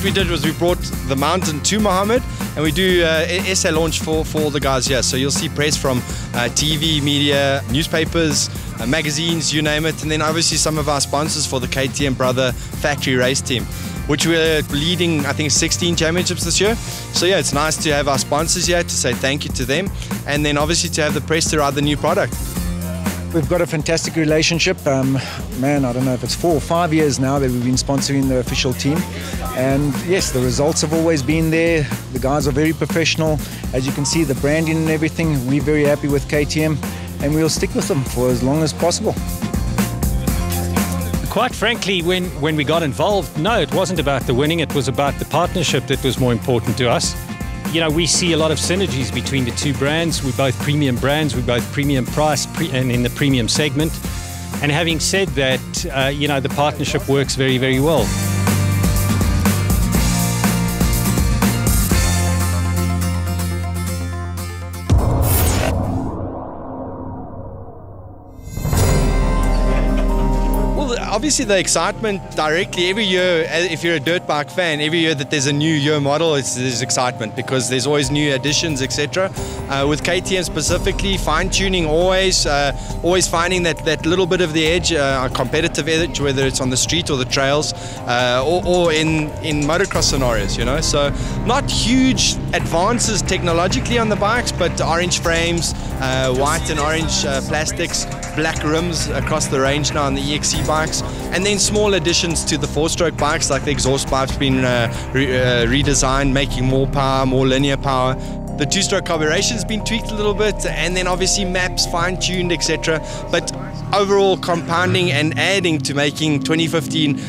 what we did was we brought the mountain to Mohammed, and we do SA launch for all the guys here. So you'll see press from TV, media, newspapers, magazines, you name it. And then obviously some of our sponsors for the KTM Brother Factory Race Team, which we're leading, I think, 16 championships this year. So yeah, it's nice to have our sponsors here to say thank you to them, and then obviously to have the press to ride the new product. We've got a fantastic relationship. Man, I don't know if it's 4 or 5 years now that we've been sponsoring the official team. And yes, the results have always been there. The guys are very professional. As you can see, the branding and everything, we're very happy with KTM, and we'll stick with them for as long as possible. Quite frankly, when we got involved, no, it wasn't about the winning, it was about the partnership that was more important to us. You know, we see a lot of synergies between the two brands. We're both premium brands, we're both premium price and in the premium segment. And having said that, you know, the partnership works very, very well. Obviously the excitement directly every year, if you're a dirt bike fan, every year that there's a new year model, there's excitement because there's always new additions, etc. With KTM specifically, fine-tuning always finding that little bit of the edge, a competitive edge, whether it's on the street or the trails, or in motocross scenarios, you know. So not huge advances technologically on the bikes, but orange frames, white and orange plastics, black rims across the range now on the EXC bikes, and then small additions to the 4-stroke bikes, like the exhaust pipe's been redesigned, making more power, more linear power. The 2-stroke carburation's been tweaked a little bit, and then obviously maps fine-tuned, etc. But overall compounding and adding to making 2015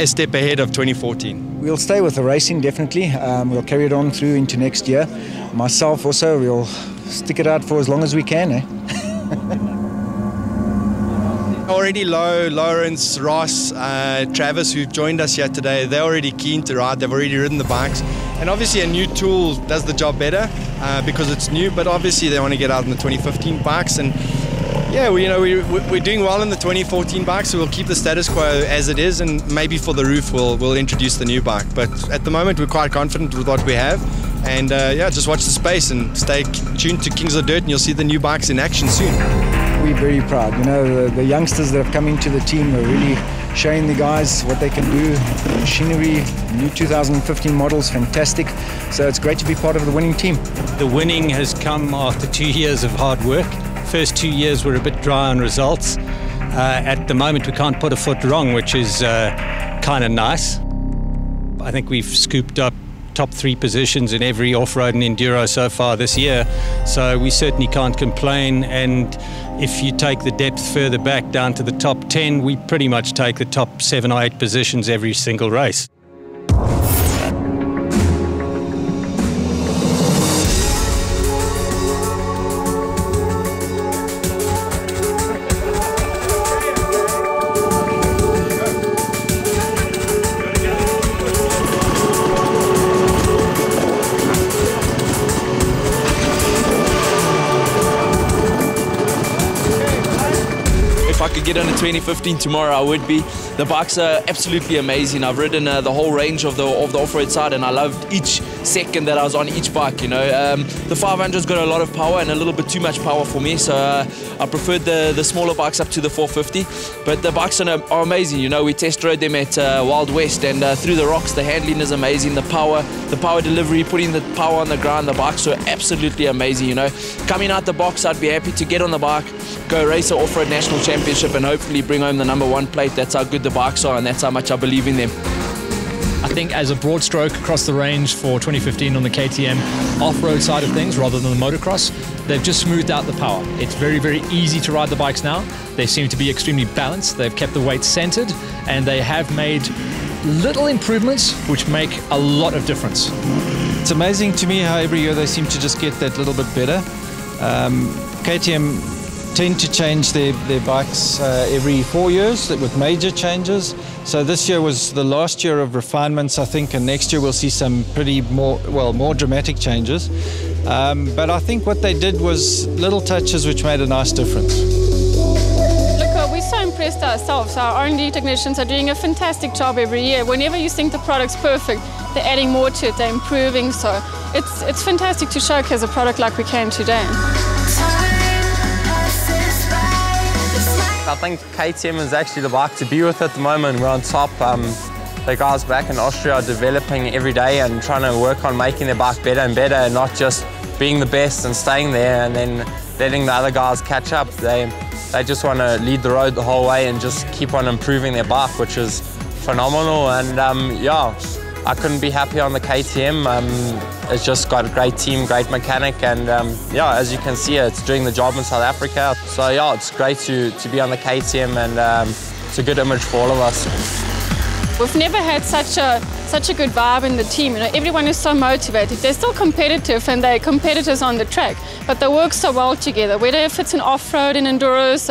a step ahead of 2014. We'll stay with the racing, definitely. We'll carry it on through into next year. Myself also, we'll stick it out for as long as we can, eh? Already Lawrence, Ross, Travis, who've joined us here today, they're already keen to ride, they've already ridden the bikes. And obviously a new tool does the job better because it's new, but obviously they want to get out in the 2015 bikes. And yeah, we're doing well in the 2014 bikes, so we'll keep the status quo as it is, and maybe for the roof we'll introduce the new bike. But at the moment we're quite confident with what we have. And yeah, just watch the space and stay tuned to Kings of Dirt, and you'll see the new bikes in action soon. We're very proud. You know, the youngsters that have come into the team are really showing the guys what they can do. Machinery, new 2015 models, fantastic. So it's great to be part of the winning team. The winning has come after 2 years of hard work. First 2 years were a bit dry on results. At the moment we can't put a foot wrong, which is kind of nice. I think we've scooped up top 3 positions in every off-road and enduro so far this year, so we certainly can't complain. And if you take the depth further back down to the top 10, we pretty much take the top 7 or 8 positions every single race. If I could get on a 2015 tomorrow, I would be. The bikes are absolutely amazing. I've ridden the whole range of the off-road side, and I loved each second that I was on each bike, you know. The 500's got a lot of power and a little bit too much power for me, so I preferred the smaller bikes up to the 450. But the bikes are amazing, you know. We test rode them at Wild West, and through the rocks, the handling is amazing. The power delivery, putting the power on the ground, the bikes are absolutely amazing, you know. Coming out the box, I'd be happy to get on the bike, go race an off-road national championship, and hopefully bring home the #1 plate. That's how good the bikes are, and that's how much I believe in them. I think as a broad stroke across the range for 2015 on the KTM off-road side of things rather than the motocross, they've just smoothed out the power. It's very, very easy to ride the bikes now. They seem to be extremely balanced. They've kept the weight centered, and they have made little improvements which make a lot of difference. It's amazing to me how every year they seem to just get that little bit better. KTM tend to change their bikes every 4 years with major changes. So this year was the last year of refinements, I think, and next year we'll see some more dramatic changes. But I think what they did was little touches which made a nice difference. Look, we're so impressed impressed ourselves. Our R&D technicians are doing a fantastic job every year. Whenever you think the product's perfect, they're adding more to it, they're improving. So it's fantastic to showcase a product like we can today. I think KTM is actually the bike to be with at the moment. We're on top. The guys back in Austria are developing every day and trying to work on making their bike better and better, and not just being the best and staying there and then letting the other guys catch up. They just want to lead the road the whole way and just keep on improving their bike, which is phenomenal. And yeah, I couldn't be happier on the KTM. It's just got a great team, great mechanic, and yeah, as you can see, it's doing the job in South Africa. So yeah, it's great to be on the KTM, and it's a good image for all of us. We've never had such a good vibe in the team. You know, everyone is so motivated. They're still competitive and they're competitors on the track, but they work so well together. Whether if it's in off-road and enduros,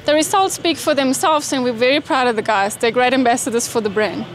the results speak for themselves, and we're very proud of the guys. They're great ambassadors for the brand.